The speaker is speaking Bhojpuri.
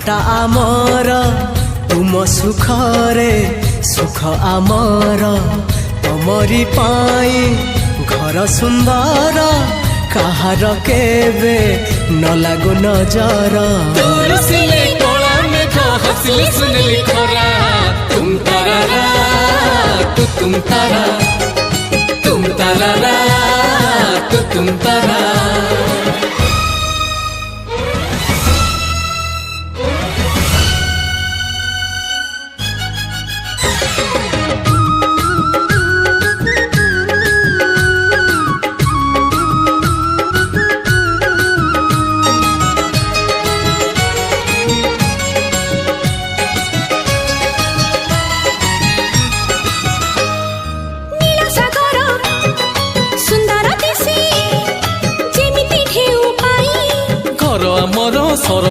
ଘଣ୍ଟା ଆମର ତୁମ ସୁଖରେ ସୁଖ ଆମର ତମରି ପାଇଁ ଘର ସୁନ୍ଦର କାହାର କେବେ ନ ଲାଗୁ ନଜର तुरसिले कोला में जो हंसली सुनली खरा तुम तारा तुम तारा तुम तारा तुम तारा